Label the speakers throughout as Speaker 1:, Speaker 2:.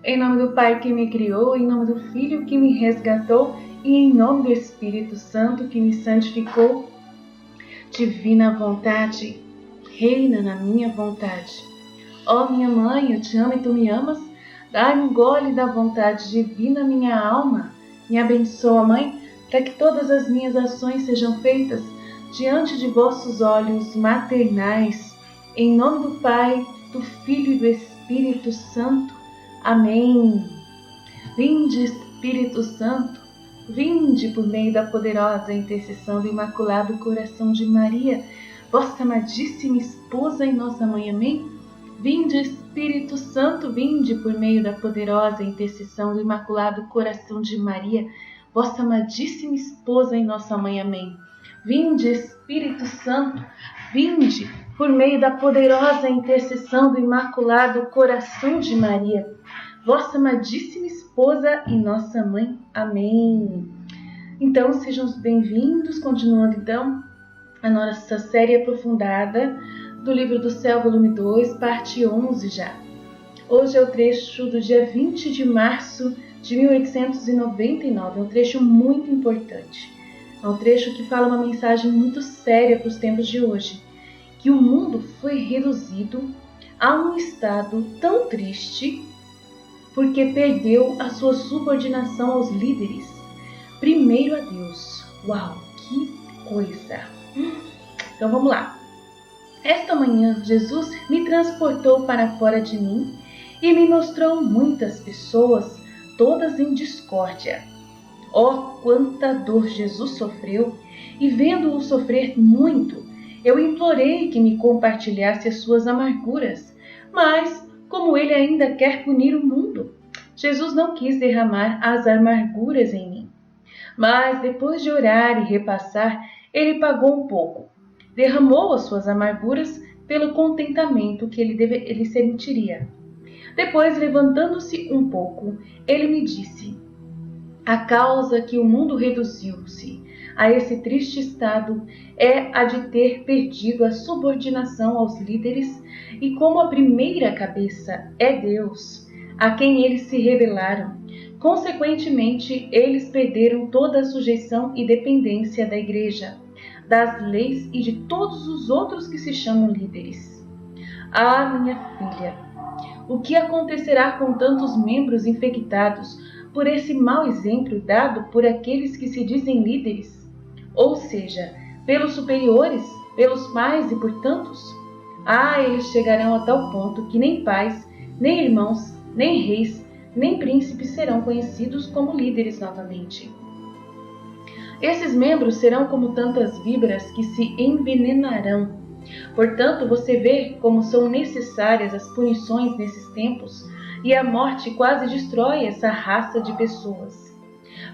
Speaker 1: Em nome do Pai que me criou, em nome do Filho que me resgatou e em nome do Espírito Santo que me santificou. Divina vontade, reina na minha vontade. Ó minha mãe, eu te amo e tu me amas. Dá-me um gole da vontade divina minha alma. Me abençoa, Mãe, para que todas as minhas ações sejam feitas diante de vossos olhos maternais. Em nome do Pai, do Filho e do Espírito Santo. Amém. Vinde, Espírito Santo, vinde por meio da poderosa intercessão do Imaculado Coração de Maria, vossa amadíssima esposa e nossa mãe. Amém. Vinde, Espírito Santo, vinde por meio da poderosa intercessão do Imaculado Coração de Maria, vossa amadíssima esposa e nossa mãe. Amém. Vinde, Espírito Santo, vinde por meio da poderosa intercessão do Imaculado Coração de Maria, vossa amadíssima esposa e nossa mãe. Amém. Então, sejam bem-vindos, continuando então a nossa série aprofundada do Livro do Céu, volume 2, parte 11 já. Hoje é o trecho do dia 20 de março de 1899, é um trecho muito importante. É um trecho que fala uma mensagem muito séria para os tempos de hoje, que o mundo foi reduzido a um estado tão triste porque perdeu a sua subordinação aos líderes, primeiro a Deus. Uau, que coisa! Então vamos lá. Esta manhã, Jesus me transportou para fora de mim e me mostrou muitas pessoas, todas em discórdia. Oh, quanta dor Jesus sofreu! E vendo-o sofrer muito, eu implorei que me compartilhasse as suas amarguras. Mas, como ele ainda quer punir o mundo, Jesus não quis derramar as amarguras em mim. Mas, depois de orar e repassar, ele pagou um pouco. Derramou as suas amarguras pelo contentamento que ele sentiria. Depois, levantando-se um pouco, ele me disse: a causa que o mundo reduziu-se a esse triste estado é a de ter perdido a subordinação aos líderes, e como a primeira cabeça é Deus, a quem eles se rebelaram, consequentemente, eles perderam toda a sujeição e dependência da Igreja, das leis e de todos os outros que se chamam líderes. Ah, minha filha, o que acontecerá com tantos membros infectados por esse mau exemplo dado por aqueles que se dizem líderes? Ou seja, pelos superiores, pelos pais e por tantos? Ah, eles chegarão a tal ponto que nem pais, nem irmãos, nem reis, nem príncipes serão conhecidos como líderes novamente. Esses membros serão como tantas víboras que se envenenarão. Portanto, você vê como são necessárias as punições nesses tempos, e a morte quase destrói essa raça de pessoas,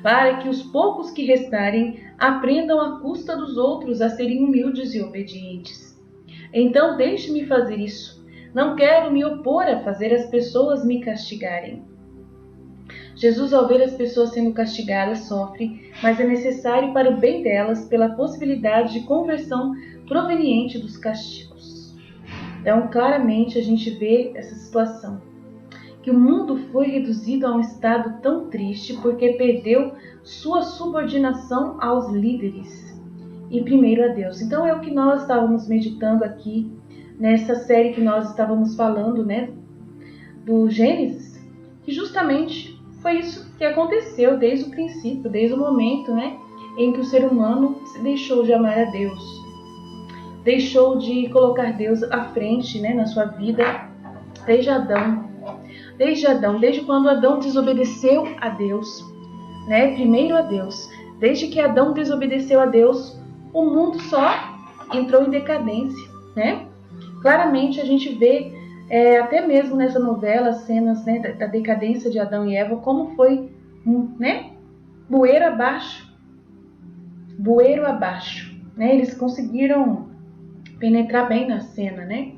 Speaker 1: para que os poucos que restarem aprendam à custa dos outros a serem humildes e obedientes. Então deixe-me fazer isso. Não quero me opor a fazer as pessoas me castigarem. Jesus, ao ver as pessoas sendo castigadas, sofre, mas é necessário para o bem delas pela possibilidade de conversão proveniente dos castigos. Então, claramente, a gente vê essa situação, que o mundo foi reduzido a um estado tão triste porque perdeu sua subordinação aos líderes e primeiro a Deus. Então, é o que nós estávamos meditando aqui nessa série que nós estávamos falando, né, do Gênesis, que justamente foi isso que aconteceu desde o princípio, desde o momento, né, em que o ser humano se deixou de amar a Deus, deixou de colocar Deus à frente, né, na sua vida, desde Adão, desde quando Adão desobedeceu a Deus, né, primeiro a Deus. Desde que Adão desobedeceu a Deus, o mundo só entrou em decadência, né? Claramente a gente vê até mesmo nessa novela, cenas, né, da decadência de Adão e Eva, como foi, né, bueiro abaixo, né? Eles conseguiram penetrar bem na cena, né?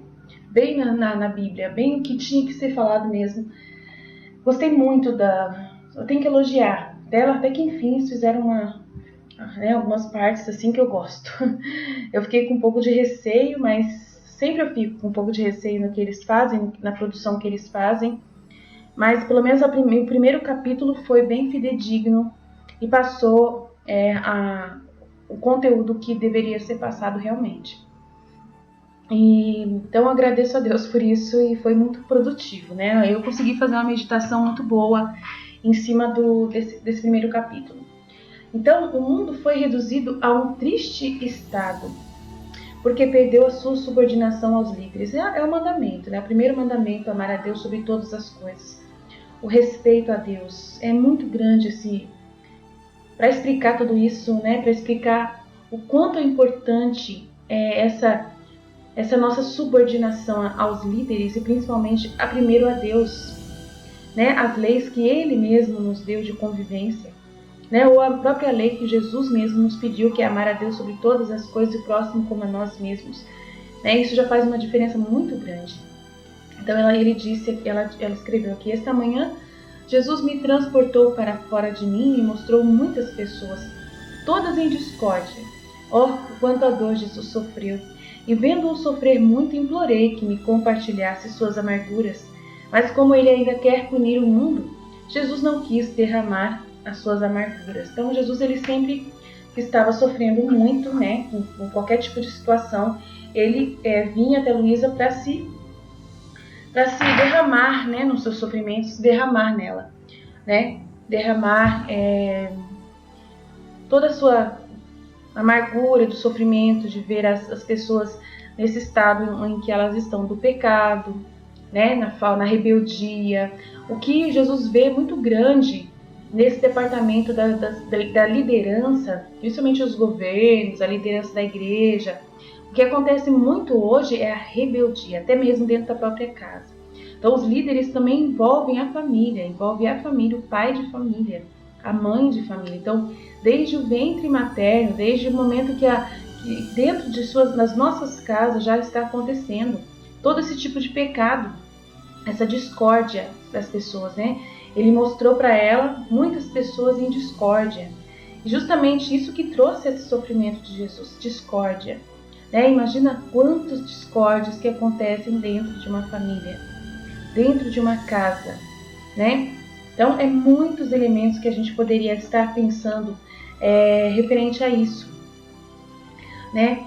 Speaker 1: Bem na Bíblia, bem o que tinha que ser falado mesmo. Gostei muito eu tenho que elogiar dela, até que enfim eles fizeram algumas partes assim que eu gosto. Eu fiquei com um pouco de receio, mas sempre eu fico com um pouco de receio no que eles fazem, na produção que eles fazem, mas pelo menos o primeiro capítulo foi bem fidedigno e passou o conteúdo que deveria ser passado realmente. Então eu agradeço a Deus por isso e foi muito produtivo, né? Eu consegui fazer uma meditação muito boa em cima desse primeiro capítulo. Então o mundo foi reduzido a um triste estado, porque perdeu a sua subordinação aos líderes. É o mandamento, né? O primeiro mandamento, amar a Deus sobre todas as coisas. O respeito a Deus é muito grande, assim, para explicar tudo isso, né? Para explicar o quanto é importante essa nossa subordinação aos líderes e principalmente primeiro a Deus, né? As leis que Ele mesmo nos deu de convivência, né? Ou a própria lei que Jesus mesmo nos pediu, que é amar a Deus sobre todas as coisas e o próximo como a nós mesmos, né? Isso já faz uma diferença muito grande. Então ela escreveu aqui: esta manhã Jesus me transportou para fora de mim e mostrou muitas pessoas, todas em discórdia. Oh, quanto a dor Jesus sofreu! E vendo-o sofrer muito, implorei que me compartilhasse suas amarguras. Mas como ele ainda quer punir o mundo, Jesus não quis derramar as suas amarguras. Então Jesus, ele sempre estava sofrendo muito, né, com qualquer tipo de situação, ele vinha até Luísa para se derramar, né, nos seus sofrimentos, derramar nela, né, derramar toda a sua amargura, do sofrimento, de ver as pessoas nesse estado em que elas estão do pecado, né, na rebeldia. O que Jesus vê muito grande nesse departamento da liderança, principalmente os governos, a liderança da igreja, o que acontece muito hoje é a rebeldia, até mesmo dentro da própria casa. Então os líderes também envolvem a família, o pai de família, a mãe de família. Então, desde o ventre materno, desde o momento que dentro nas nossas casas já está acontecendo todo esse tipo de pecado, essa discórdia das pessoas, né? Ele mostrou para ela muitas pessoas em discórdia. E justamente isso que trouxe esse sofrimento de Jesus, discórdia, né? Imagina quantos discórdias que acontecem dentro de uma família, dentro de uma casa, né? Então, muitos elementos que a gente poderia estar pensando referente a isso, né?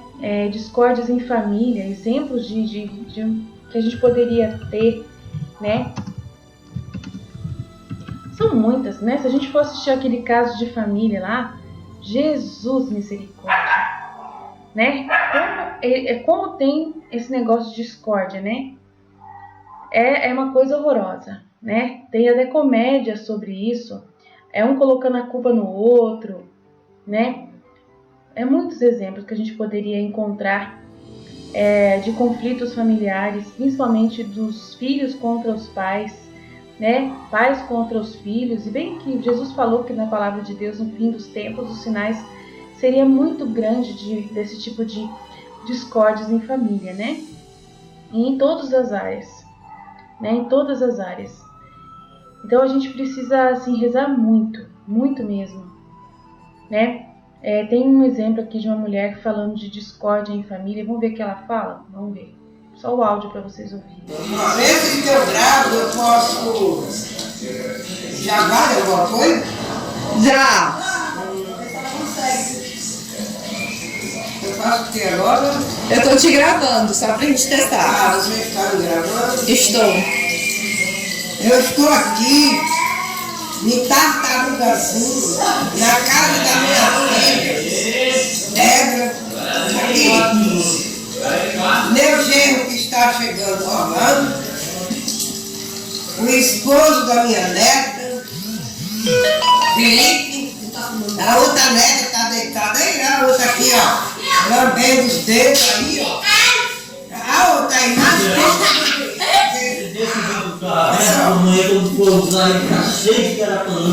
Speaker 1: Discórdias em família, exemplos de que a gente poderia ter, né? São muitas, né? Se a gente for assistir aquele caso de família lá, Jesus misericórdia, né? Como tem esse negócio de discórdia, né? É uma coisa horrorosa, né? Tem até comédia sobre isso, um colocando a culpa no outro, né? Muitos exemplos que a gente poderia encontrar de conflitos familiares, principalmente dos filhos contra os pais, né? Pais contra os filhos, e bem que Jesus falou que na palavra de Deus, no fim dos tempos, os sinais seria muito grande desse tipo de discórdias em família, né? E em todas as áreas, né? Em todas as áreas. Então a gente precisa assim rezar muito, muito mesmo, né? Tem um exemplo aqui de uma mulher falando de discórdia em família. Vamos ver o que ela fala? Vamos ver. Só o áudio para vocês ouvirem.
Speaker 2: Vezes que eu gravo, eu posso. Já vale alguma coisa?
Speaker 3: Já!
Speaker 2: Eu faço o que agora?
Speaker 3: Eu tô te gravando, só pra gente testar.
Speaker 2: Você está me gravando?
Speaker 3: Estou.
Speaker 2: Eu estou aqui, em Tartarugazinho, na casa da minha filha, Débora, aqui. Meu genro que está chegando, Orlando, o esposo da minha neta, Felipe, a outra neta está deitada aí, a outra aqui, ó, lambendo os dedos aí, ó. A outra aí, mais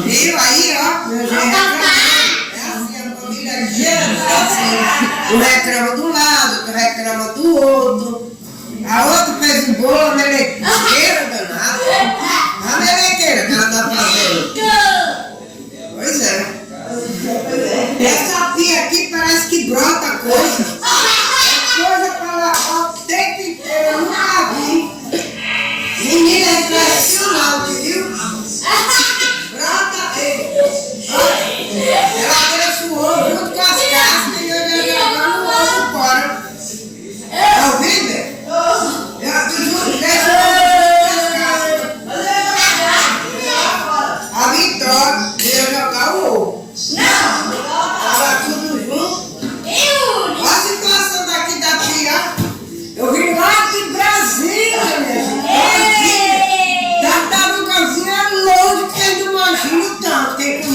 Speaker 2: viu aí, ó, meu genro assim, a família inteira, assim, um reclama de um lado, outro reclama do outro. A outra fez um bolo, a melequeira danada. A melequeira que ela tá fazendo. Pois é. Essa pia aqui parece que brota coisa. Coisa pra lavar o tempo inteiro, eu nunca vi. Menina, é impressionante, viu?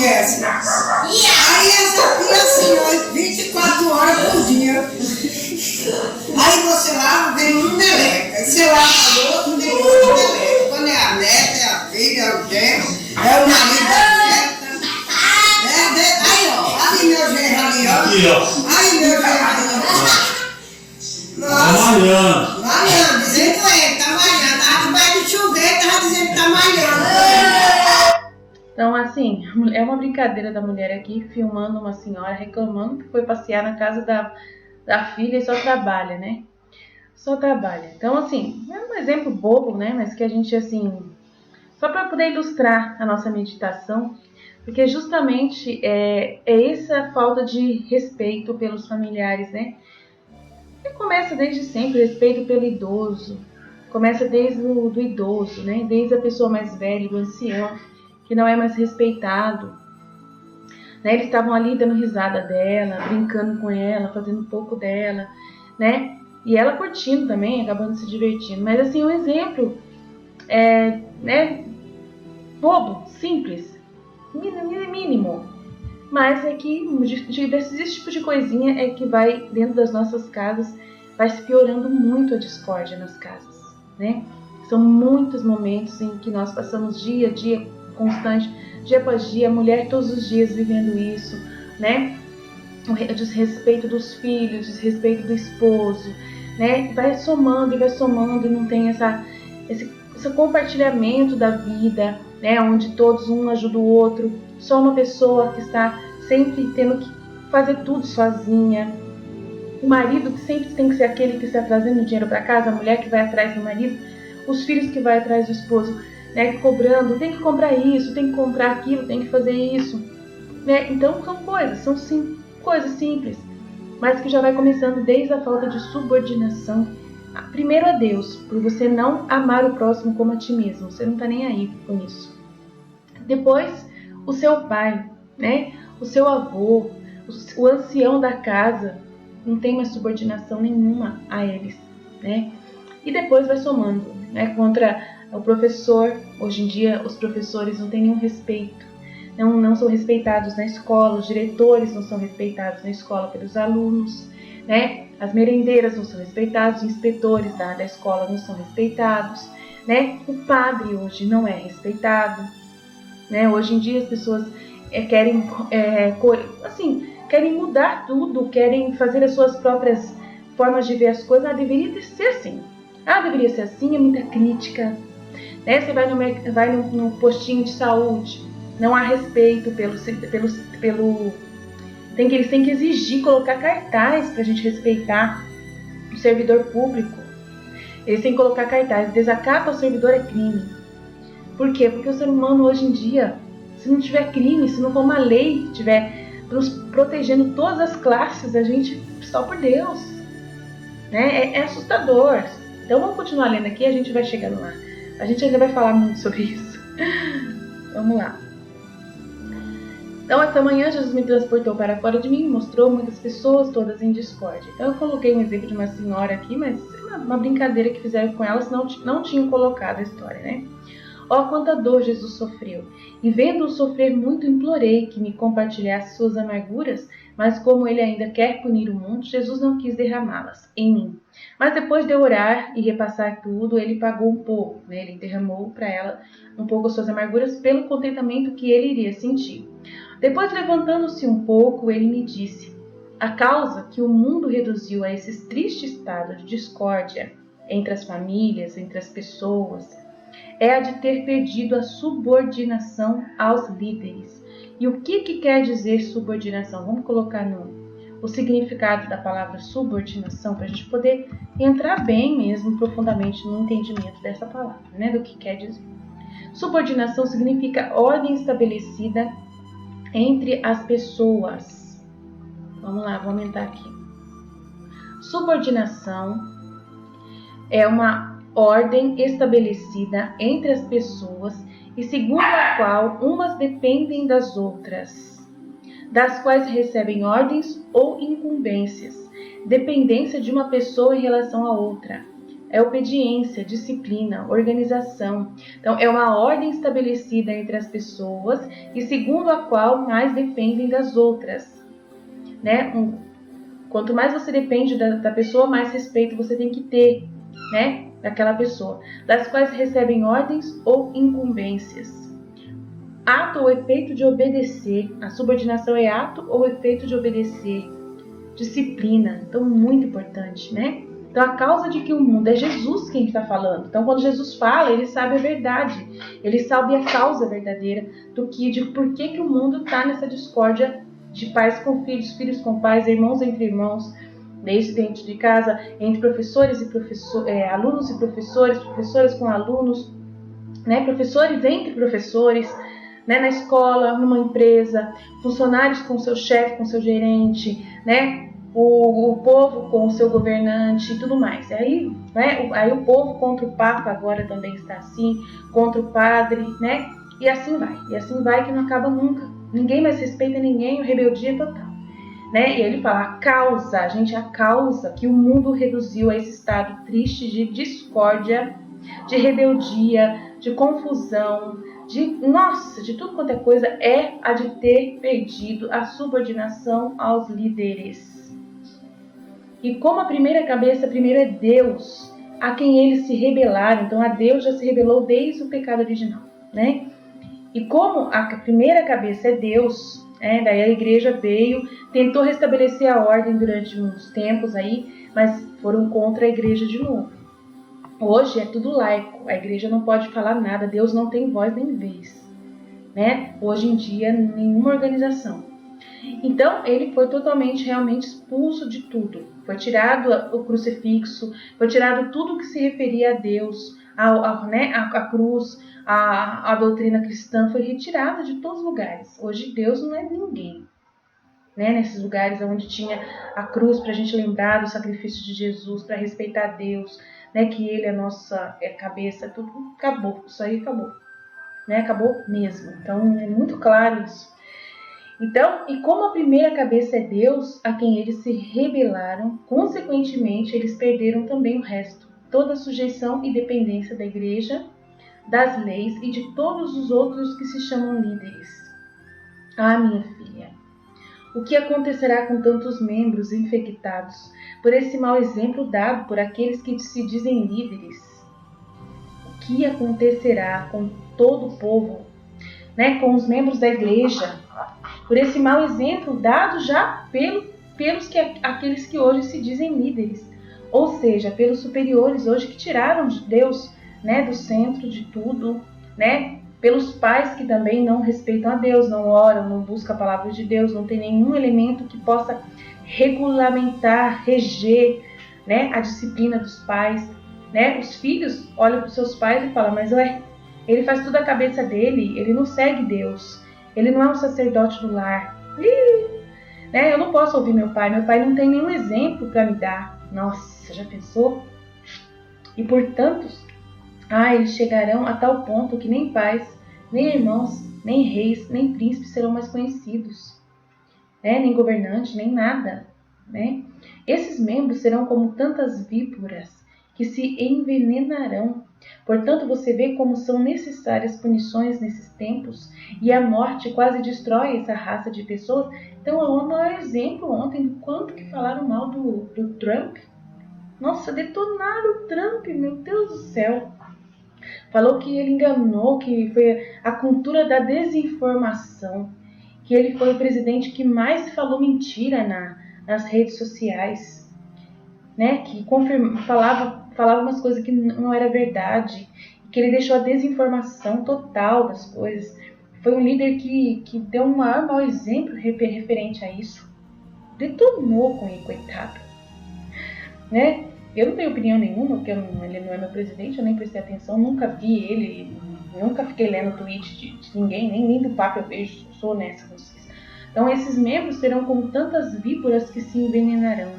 Speaker 2: Jesse. Aí essa pia assim, ó, 24 horas por dia. Aí você lava, vem um meleca. Você lava outro, vem outro meleca. Quando é a neta, é a filha, é o genro, é o marido da neta. Aí, ó, aí meu genro ali, ó.
Speaker 4: Aqui, ó.
Speaker 2: Aí meu genro ali, ó.
Speaker 4: Tá
Speaker 2: Nossa.
Speaker 4: malhando.
Speaker 2: Malhando, dizendo ele, tá malhando. Tava debaixo de chuveiro, tava dizendo que tá malhando.
Speaker 1: Então, assim, é uma brincadeira da mulher aqui, filmando uma senhora reclamando que foi passear na casa da filha e só trabalha, né? Só trabalha. Então, assim, é um exemplo bobo, né? Mas que a gente, assim, só para poder ilustrar a nossa meditação, porque justamente é essa falta de respeito pelos familiares, né? E começa desde sempre, respeito pelo idoso. Começa desde o idoso, né? Desde a pessoa mais velha, do ancião, que não é mais respeitado. Né? Eles estavam ali dando risada dela, brincando com ela, fazendo um pouco dela, né? E ela curtindo também, acabando se divertindo. Mas assim, um exemplo né? Bobo, simples, mínimo. Mas é que desse tipo de coisinha é que vai dentro das nossas casas, vai se piorando muito a discórdia nas casas, né? São muitos momentos em que nós passamos dia a dia, constante, dia após dia, a mulher todos os dias vivendo isso, né? O desrespeito dos filhos, o desrespeito do esposo, né? Vai somando e não tem esse compartilhamento da vida, né? Onde todos um ajuda o outro, só uma pessoa que está sempre tendo que fazer tudo sozinha. O marido que sempre tem que ser aquele que está trazendo dinheiro para casa, a mulher que vai atrás do marido, os filhos que vai atrás do esposo, né? Cobrando, tem que comprar isso, tem que comprar aquilo, tem que fazer isso, né? Então são coisas simples, mas que já vai começando desde a falta de subordinação. Primeiro a Deus, por você não amar o próximo como a ti mesmo, você não está nem aí com isso. Depois, o seu pai, né? O seu avô, o ancião da casa, não tem mais subordinação nenhuma a eles, né? E depois vai somando, né? Contra o professor. Hoje em dia, os professores não têm nenhum respeito, não são respeitados na escola, os diretores não são respeitados na escola pelos alunos, né? As merendeiras não são respeitadas, os inspetores da escola não são respeitados, né? O padre hoje não é respeitado, né? Hoje em dia as pessoas querem mudar tudo, querem fazer as suas próprias formas de ver as coisas. Deveria ser assim. Deveria ser assim, é muita crítica, né? Você vai no postinho de saúde, não há respeito eles têm que exigir, colocar cartaz para a gente respeitar o servidor público. Eles têm que colocar cartaz, desacato ao servidor é crime. Por quê? Porque o ser humano hoje em dia, se não tiver crime, se não for uma lei que estiver nos protegendo todas as classes, a gente só por Deus, né? É assustador. Então vamos continuar lendo aqui, a gente vai chegando lá. A gente ainda vai falar muito sobre isso. Vamos lá. Então, esta manhã, Jesus me transportou para fora de mim e mostrou muitas pessoas, todas em discórdia. Então, eu coloquei um exemplo de uma senhora aqui, mas é uma brincadeira que fizeram com ela, senão não tinham colocado a história, né? Ó, quanta dor Jesus sofreu! E vendo-o sofrer muito, implorei que me compartilhasse suas amarguras, mas como ele ainda quer punir o mundo, Jesus não quis derramá-las em mim. Mas depois de orar e repassar tudo, ele pagou um pouco, né? Ele derramou para ela um pouco as suas amarguras pelo contentamento que ele iria sentir. Depois, levantando-se um pouco, ele me disse: a causa que o mundo reduziu a esse triste estado de discórdia entre as famílias, entre as pessoas, é a de ter perdido a subordinação aos líderes. E o que quer dizer subordinação? Vamos colocar o significado da palavra subordinação para a gente poder entrar bem mesmo, profundamente no entendimento dessa palavra, né? Do que quer dizer. Subordinação significa ordem estabelecida entre as pessoas. Vamos lá, vou aumentar aqui. Subordinação é uma ordem estabelecida entre as pessoas e segundo a qual umas dependem das outras, das quais recebem ordens ou incumbências, dependência de uma pessoa em relação a outra, é obediência, disciplina, organização. Então, é uma ordem estabelecida entre as pessoas e segundo a qual mais dependem das outras, né? Quanto mais você depende da pessoa, mais respeito você tem que ter, né? Daquela pessoa, das quais recebem ordens ou incumbências. Ato ou efeito de obedecer. A subordinação é ato ou efeito de obedecer. Disciplina. Então, muito importante, né? Então, a causa de que o mundo é Jesus quem está falando. Então, quando Jesus fala, ele sabe a verdade. Ele sabe a causa verdadeira de por que o mundo está nessa discórdia de pais com filhos, filhos com pais, irmãos entre irmãos, desde dentro de casa, entre professores e alunos e professores, professores com alunos, né? Professores entre professores, né? Na escola, numa empresa, funcionários com seu chefe, com seu gerente, né? O povo com o seu governante e tudo mais. Aí, né, aí o povo contra o Papa agora também está assim, contra o padre, né? E assim vai que não acaba nunca. Ninguém mais respeita ninguém, rebeldia total. Né? E ele fala, a causa que o mundo reduziu a esse estado triste de discórdia, de rebeldia, de confusão, de tudo quanto é coisa, é a de ter perdido a subordinação aos líderes. E como a primeira cabeça, primeiro é Deus, a quem eles se rebelaram. Então a Deus já se rebelou desde o pecado original, né? E como a primeira cabeça é Deus, daí a igreja veio, tentou restabelecer a ordem durante uns tempos aí, mas foram contra a igreja de novo. Hoje é tudo laico, a igreja não pode falar nada, Deus não tem voz nem vez, né? Hoje em dia, nenhuma organização. Então, ele foi totalmente, realmente expulso de tudo. Foi tirado o crucifixo, foi tirado tudo que se referia a Deus, a cruz, a doutrina cristã, foi retirada de todos os lugares. Hoje, Deus não é ninguém. Né? Nesses lugares onde tinha a cruz para a gente lembrar do sacrifício de Jesus, para respeitar Deus, né? Que Ele é a nossa cabeça, tudo acabou. Isso aí acabou. Né? Acabou mesmo. Então, é muito claro isso. Então, e como a primeira cabeça é Deus, a quem eles se rebelaram, consequentemente, eles perderam também o resto. Toda a sujeição e dependência da igreja, das leis e de todos os outros que se chamam líderes. Ah, minha filha, o que acontecerá com tantos membros infectados por esse mau exemplo dado por aqueles que se dizem líderes? O que acontecerá com todo o povo, né, com os membros da igreja, por esse mau exemplo dado já aqueles que hoje se dizem líderes, ou seja, pelos superiores hoje que tiraram de Deus, né, do centro de tudo, né, pelos pais que também não respeitam a Deus, não oram, não buscam a palavra de Deus, não tem nenhum elemento que possa regulamentar, reger, né, a disciplina dos pais, né? Os filhos olham para os seus pais e falam, mas ele faz tudo a cabeça dele, ele não segue Deus. Ele não é um sacerdote do lar. Né? Eu não posso ouvir meu pai não tem nenhum exemplo para me dar. Nossa, já pensou? E portanto, eles chegarão a tal ponto que nem pais, nem irmãos, nem reis, nem príncipes serão mais conhecidos. Né? Nem governantes, nem nada. Né? Esses membros serão como tantas víboras que se envenenarão. Portanto, você vê como são necessárias punições nesses tempos e a morte quase destrói essa raça de pessoas. Então, o maior exemplo ontem do quanto que falaram mal do Trump. Nossa, detonaram o Trump, meu Deus do céu. Falou que ele enganou, que foi a cultura da desinformação, que ele foi o presidente que mais falou mentira nas redes sociais, né? Que falava umas coisas que não era verdade, que ele deixou a desinformação total das coisas. Foi um líder que deu um maior mau exemplo referente a isso. Detonou com ele, coitado. Né? Eu não tenho opinião nenhuma, porque ele não é meu presidente, eu nem prestei atenção, nunca vi ele, nunca fiquei lendo tweet de ninguém, nem do Papa eu vejo, sou honesta com vocês. Então esses membros serão como tantas víboras que se envenenarão.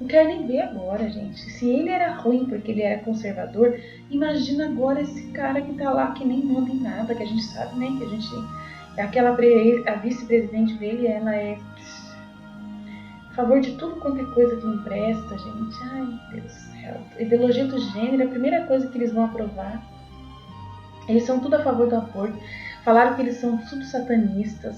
Speaker 1: Não quero nem ver agora, gente. Se ele era ruim porque ele era conservador, imagina agora esse cara que tá lá, que nem manda em nada, que a gente sabe, né? Que a vice-presidente dele, ela é... a favor de tudo quanto é coisa que não presta, gente. Ai, Deus do céu. Ideologia do gênero é a primeira coisa que eles vão aprovar. Eles são tudo a favor do aborto. Falaram que eles são tudo satanistas,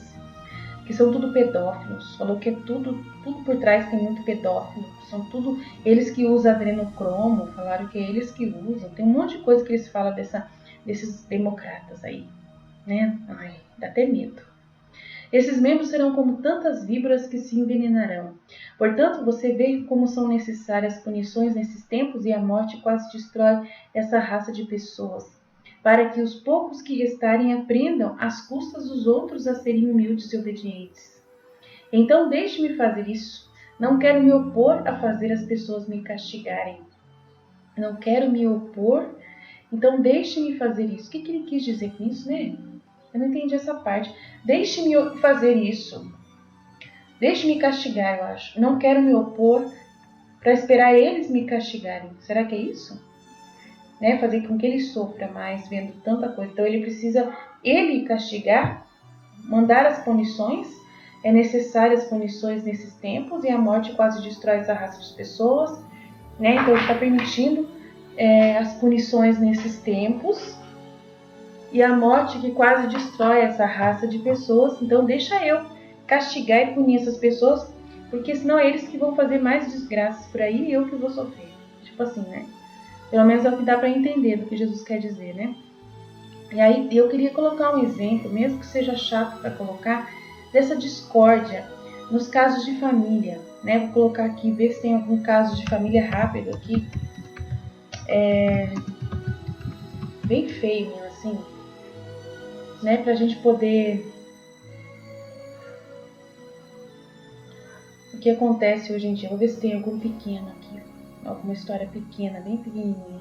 Speaker 1: que são tudo pedófilos. Falou que é tudo por trás tem muito pedófilo. São tudo eles que usam adrenocromo. Falaram que é eles que usam. Tem um monte de coisa que eles falam desses democratas aí, né? Ai, dá até medo. Esses membros serão como tantas víboras que se envenenarão. Portanto, você vê como são necessárias punições nesses tempos, e a morte quase destrói essa raça de pessoas, para que os poucos que restarem aprendam às custas dos outros a serem humildes e obedientes. Então deixe-me fazer isso. Não quero me opor a fazer as pessoas me castigarem. Não quero me opor, então deixe-me fazer isso. O que ele quis dizer com isso, né? Eu não entendi essa parte. Deixe-me fazer isso. Deixe-me castigar, eu acho. Não quero me opor para esperar eles me castigarem. Será que é isso? Né? Fazer com que ele sofra mais vendo tanta coisa. Então ele precisa, ele castigar, mandar as punições. É necessário as punições nesses tempos, e a morte quase destrói essa raça de pessoas. Né? Então ele está permitindo as punições nesses tempos. E a morte que quase destrói essa raça de pessoas. Então deixa eu castigar e punir essas pessoas, porque senão é eles que vão fazer mais desgraças por aí e eu que vou sofrer. Tipo assim, né? Pelo menos é o que dá para entender do que Jesus quer dizer, né? E aí eu queria colocar um exemplo, mesmo que seja chato para colocar, dessa discórdia nos casos de família, né? Vou colocar aqui, ver se tem algum caso de família rápido aqui. Bem feio, assim, né? Pra gente poder... O que acontece hoje em dia? Vou ver se tem algum pequeno aqui. Alguma história pequena, bem pequenininha.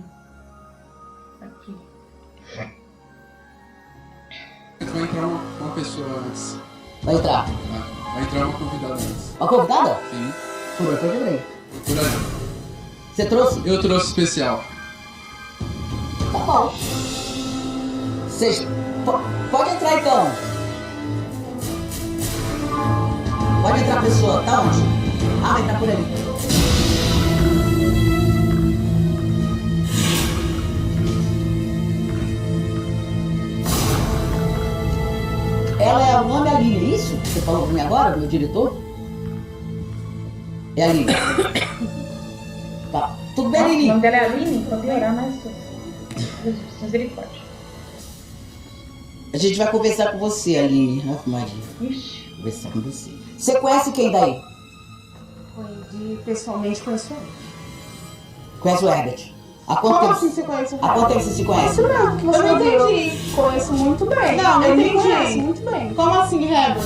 Speaker 1: Aqui.
Speaker 4: Vai entrar uma pessoa antes.
Speaker 5: Vai entrar.
Speaker 4: Vai entrar uma convidada antes.
Speaker 5: Uma convidada?
Speaker 4: Sim.
Speaker 5: Por onde eu lembrei.
Speaker 4: Por aí.
Speaker 5: Você trouxe?
Speaker 4: Eu trouxe especial.
Speaker 5: Tá bom. Vocês... Pode entrar então. Pode entrar, pessoa. Tá onde? Ah, vai entrar por ali. Ela é o nome Aline, é isso? Você falou pra mim agora, meu diretor? É Aline. Tá. Tudo bem, Aline?
Speaker 1: O nome dela é Aline? Pra piorar mais tudo. Jesus, misericórdia.
Speaker 5: A gente vai conversar com você, Aline. Ave Maria.
Speaker 1: Ixi.
Speaker 5: Conversar com você. Você conhece quem daí?
Speaker 3: Pessoalmente conheço ele.
Speaker 5: Conhece o Herbert? Há quanto
Speaker 3: Como
Speaker 5: tempo?
Speaker 3: assim você conhece o
Speaker 5: Há quanto tempo você se conhece?
Speaker 3: Isso mesmo, que você
Speaker 6: Eu não
Speaker 3: viu.
Speaker 6: entendi. Conheço muito bem.
Speaker 3: Não,
Speaker 6: eu
Speaker 3: eu
Speaker 6: me
Speaker 3: entendi.
Speaker 6: conheço muito bem.
Speaker 3: Como assim, Herbert?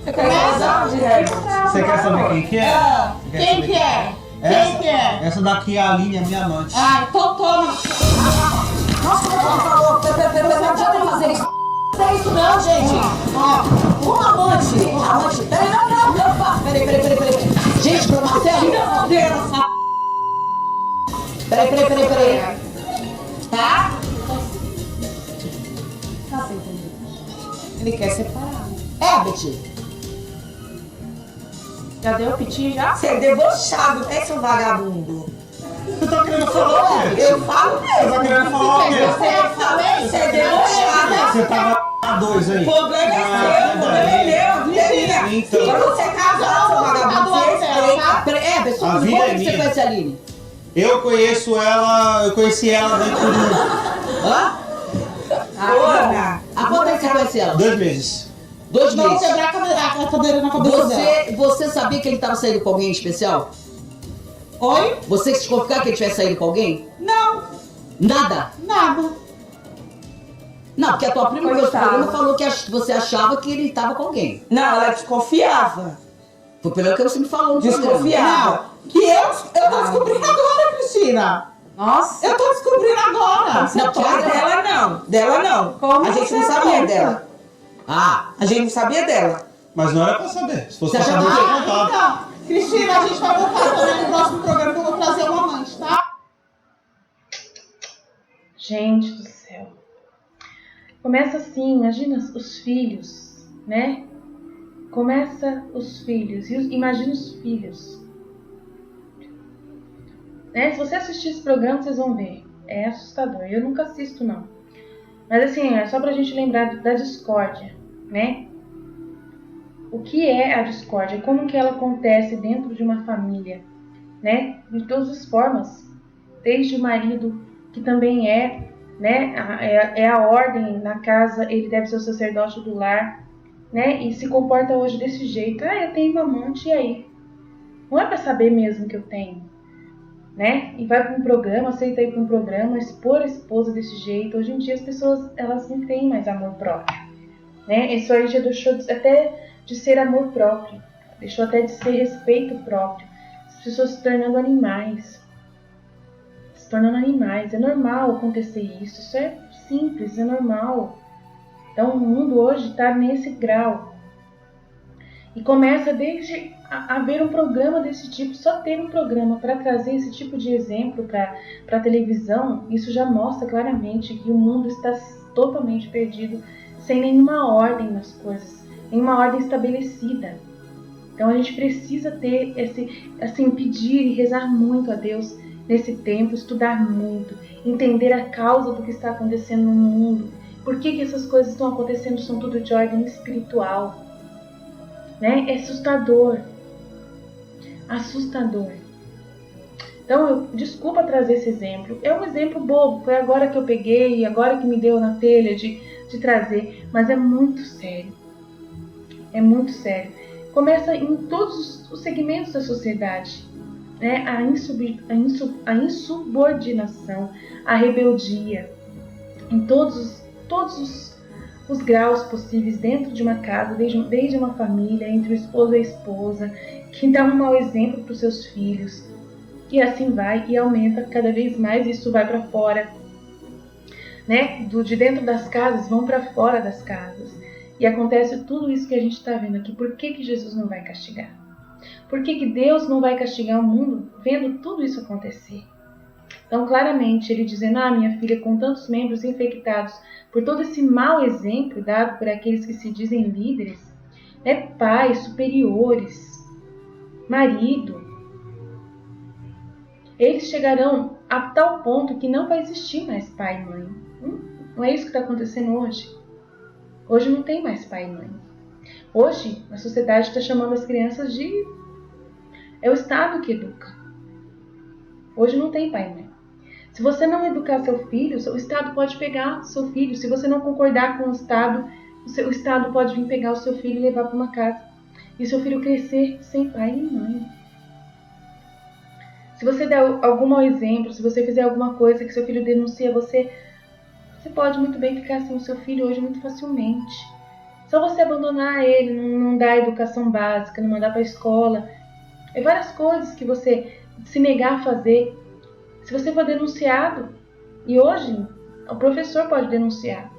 Speaker 6: Você conhece onde, Herbert?
Speaker 7: Você quer saber quem que é? Você quer
Speaker 3: Quem
Speaker 7: saber
Speaker 3: que é? Quem que é?
Speaker 7: Essa daqui é a Aline, a minha amante.
Speaker 3: Ah, então toma.
Speaker 5: Nossa, ela falou. Pera, não adianta fazer isso. Não é isso não, gente. Ó, um amante. Amante. Peraí, não. Opa, peraí. Gente, pro Marcelo. Peraí. Tá?
Speaker 3: Ele quer separar.
Speaker 5: Herbert.
Speaker 6: Já deu o piti já?
Speaker 2: Você é debochado, é seu vagabundo.
Speaker 7: Você tá querendo falar o quê?
Speaker 2: Eu falo
Speaker 7: Você
Speaker 2: mesmo.
Speaker 7: tá querendo falar o quê?
Speaker 2: Você é debochado.
Speaker 7: Você tava a dois aí.
Speaker 2: O problema é seu, o problema é meu, mentira.
Speaker 7: Então.
Speaker 2: Quando você casou, seu vagabundo, você respeita.
Speaker 5: Peraí, Herbert,
Speaker 7: A
Speaker 5: como
Speaker 7: vida é
Speaker 5: que você
Speaker 7: minha.
Speaker 5: conhece a Aline?
Speaker 7: Eu conheci ela dentro de
Speaker 5: Hã?
Speaker 2: Porra.
Speaker 5: Há quanto tempo você conhece ela?
Speaker 7: 2 meses.
Speaker 5: 2
Speaker 3: Não
Speaker 5: meses.
Speaker 3: quebrar a cadeira na cabeça dela.
Speaker 5: Você sabia que ele estava saindo com alguém especial?
Speaker 3: Oi?
Speaker 5: Você se desconfiar que ele tivesse saído com alguém?
Speaker 3: Não,
Speaker 5: Nada?
Speaker 3: nada.
Speaker 5: Não, porque a tua prima que
Speaker 6: Coitado.
Speaker 5: programa falou que você achava que ele estava com alguém.
Speaker 2: Não, ela desconfiava.
Speaker 5: Foi pelo que você me falou no programa.
Speaker 2: Desconfiava.
Speaker 3: Que eu tô descobrindo agora, Cristina.
Speaker 6: Nossa.
Speaker 3: Eu tô descobrindo agora.
Speaker 5: Não, porque
Speaker 2: Ah, dela não. Dela não.
Speaker 6: Como
Speaker 2: A gente
Speaker 6: você
Speaker 2: não sabia
Speaker 6: conta?
Speaker 2: dela.
Speaker 5: Ah,
Speaker 2: A gente não sabia dela.
Speaker 7: Mas não era pra saber. Se fosse
Speaker 5: Você
Speaker 7: pra saber, eu
Speaker 5: achava-
Speaker 7: tinha contado.
Speaker 3: Então, Cristina, a gente vai voltar também no próximo programa que eu vou trazer uma amante, tá?
Speaker 1: Gente do céu. Começa assim, imagina os filhos, né? começa os filhos, imagina os filhos. Né? Se você assistir esse programa, vocês vão ver. É assustador. Eu nunca assisto, não. Mas assim, é só pra gente lembrar da discórdia, né? O que é a discórdia? Como que ela acontece dentro de uma família, né? De todas as formas. Desde o marido, que também né? É a ordem na casa, ele deve ser o sacerdote do lar, né? E se comporta hoje desse jeito. Eu tenho um amante, e aí? Não é pra saber mesmo que eu tenho, né? E vai para um programa, aceita ir para um programa, expor a esposa desse jeito. Hoje em dia as pessoas, elas não têm mais amor próprio, né? Isso aí já deixou até de ser amor próprio, deixou até de ser respeito próprio. As pessoas se tornando animais. É normal acontecer isso. Isso é simples, é normal. Então o mundo hoje está nesse grau. E começa desde a ver um programa desse tipo, só ter um programa para trazer esse tipo de exemplo para a televisão, isso já mostra claramente que o mundo está totalmente perdido, sem nenhuma ordem nas coisas, nenhuma ordem estabelecida. Então a gente precisa ter pedir e rezar muito a Deus nesse tempo, estudar muito, entender a causa do que está acontecendo no mundo, por que essas coisas estão acontecendo, são tudo de ordem espiritual. Né? É assustador. Então, desculpa trazer esse exemplo. É um exemplo bobo, foi agora que eu peguei, agora que me deu na telha de trazer, mas é muito sério. É muito sério. Começa em todos os segmentos da sociedade, né? A insubordinação, a rebeldia, em todos os graus possíveis dentro de uma casa, desde uma família, entre o esposo e a esposa, que dá um mau exemplo para os seus filhos. E assim vai e aumenta cada vez mais, isso vai para fora, né? De dentro das casas vão para fora das casas. E acontece tudo isso que a gente está vendo aqui. Por que Jesus não vai castigar? Por que Deus não vai castigar o mundo vendo tudo isso acontecer? Então, claramente, ele dizendo, minha filha, com tantos membros infectados por todo esse mau exemplo dado por aqueles que se dizem líderes, né, pais, superiores, marido, eles chegarão a tal ponto que não vai existir mais pai e mãe. Não é isso que está acontecendo hoje? Hoje não tem mais pai e mãe. Hoje, a sociedade está chamando as crianças de... É o Estado que educa. Hoje não tem pai e mãe. Se você não educar seu filho, o Estado pode pegar seu filho. Se você não concordar com o Estado pode vir pegar o seu filho e levar para uma casa. E seu filho crescer sem pai nem mãe. Se você der algum mau exemplo, se você fizer alguma coisa que seu filho denuncia você pode muito bem ficar sem o seu filho hoje muito facilmente. Só você abandonar ele, não dar educação básica, não mandar para a escola. É várias coisas que você se negar a fazer. Se você for denunciado, e hoje o professor pode denunciar,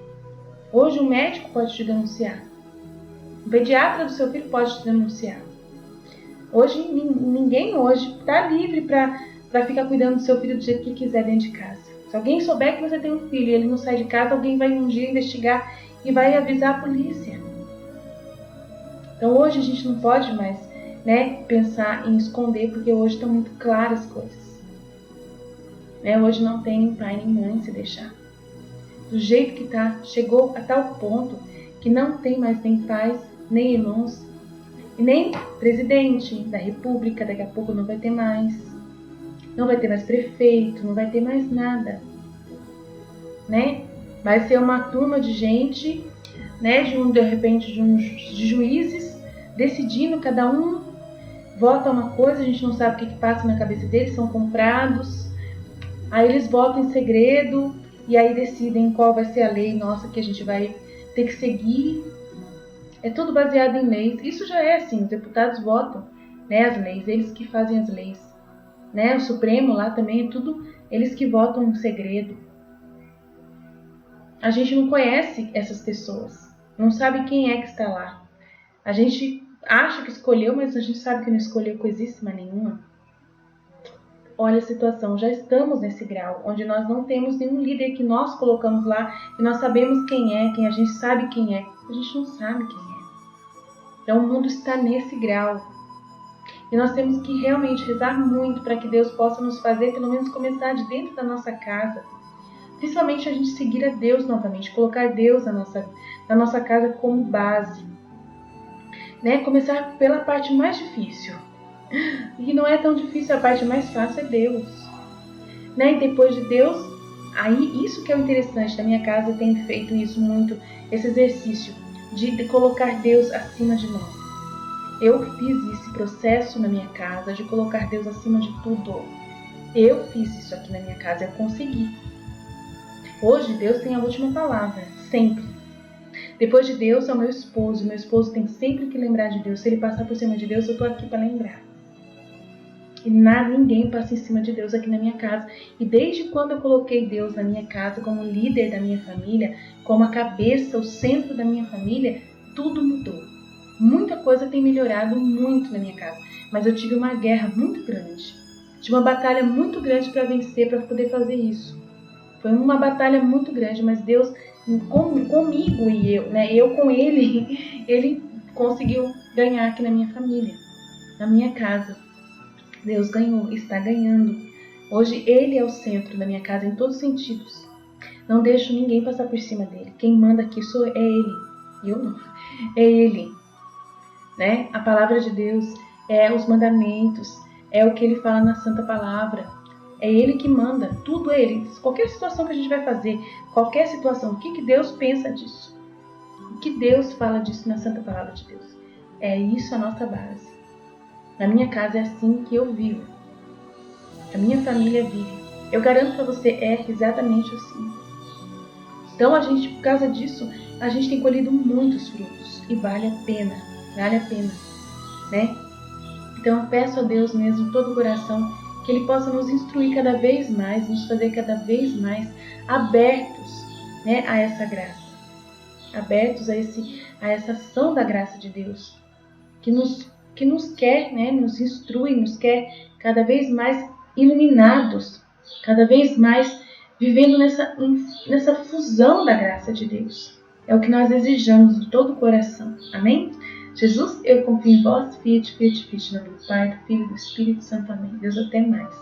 Speaker 1: hoje o médico pode te denunciar, o pediatra do seu filho pode te denunciar. Hoje ninguém está livre para ficar cuidando do seu filho do jeito que quiser dentro de casa. Se alguém souber que você tem um filho e ele não sai de casa, alguém vai um dia investigar e vai avisar a polícia. Então hoje a gente não pode mais, né, pensar em esconder, porque hoje estão muito claras as coisas. Né? Hoje não tem nem pai nem mãe se deixar. Do jeito que está, chegou a tal ponto que não tem mais nem pais, nem irmãos, e nem presidente da república, daqui a pouco não vai ter mais. Não vai ter mais prefeito, não vai ter mais nada. Né? Vai ser uma turma de gente, né, de repente de juízes, decidindo, cada um vota uma coisa, a gente não sabe o que passa na cabeça deles, são comprados. Aí eles votam em segredo e aí decidem qual vai ser a lei nossa que a gente vai ter que seguir. É tudo baseado em leis. Isso já é assim, os deputados votam, né, as leis, eles que fazem as leis. Né? O Supremo lá também é tudo eles que votam em segredo. A gente não conhece essas pessoas, não sabe quem é que está lá. A gente acha que escolheu, mas a gente sabe que não escolheu coisíssima nenhuma. Olha a situação, já estamos nesse grau, onde nós não temos nenhum líder que nós colocamos lá, e nós sabemos quem é, quem a gente sabe quem é. A gente não sabe quem é. Então o mundo está nesse grau. E nós temos que realmente rezar muito para que Deus possa nos fazer, pelo menos começar de dentro da nossa casa. Principalmente a gente seguir a Deus novamente, colocar Deus na nossa casa como base. Né? Começar pela parte mais difícil. E não é tão difícil, a parte mais fácil é Deus. Né? E depois de Deus, aí isso que é o interessante da minha casa, eu tenho feito isso muito, esse exercício de colocar Deus acima de nós. Eu fiz esse processo na minha casa de colocar Deus acima de tudo. Eu fiz isso aqui na minha casa, eu consegui. Hoje Deus tem a última palavra, sempre. Depois de Deus é o meu esposo tem sempre que lembrar de Deus. Se ele passar por cima de Deus, eu estou aqui para lembrar. E ninguém passa em cima de Deus aqui na minha casa. E desde quando eu coloquei Deus na minha casa como líder da minha família, como a cabeça, o centro da minha família, tudo mudou. Muita coisa tem melhorado muito na minha casa. Mas eu tive uma guerra muito grande. Tive uma batalha muito grande para vencer, para poder fazer isso. Foi uma batalha muito grande, mas Deus comigo e eu, né? Eu com Ele, Ele conseguiu ganhar aqui na minha família, na minha casa. Deus ganhou, está ganhando. Hoje Ele é o centro da minha casa em todos os sentidos. Não deixo ninguém passar por cima dele. Quem manda aqui é Ele. Eu não. É Ele. Né? A palavra de Deus é os mandamentos, é o que Ele fala na Santa Palavra. É Ele que manda, tudo é Ele. Qualquer situação que a gente vai fazer, qualquer situação, o que Deus pensa disso? O que Deus fala disso na Santa Palavra de Deus? É isso a nossa base. Na minha casa é assim que eu vivo. A minha família vive. Eu garanto para você, é exatamente assim. Então a gente, por causa disso, a gente tem colhido muitos frutos. E vale a pena, né? Então eu peço a Deus mesmo, de todo o coração, que Ele possa nos instruir cada vez mais, nos fazer cada vez mais abertos, né, a essa graça. Abertos a essa ação da graça de Deus. Que nos quer, né, nos instrui, nos quer cada vez mais iluminados. Cada vez mais vivendo nessa fusão da graça de Deus. É o que nós desejamos de todo o coração. Amém? Jesus, eu confio em vós, fiat, em nome do Pai, do Filho e do Espírito Santo. Amém. Deus, até mais.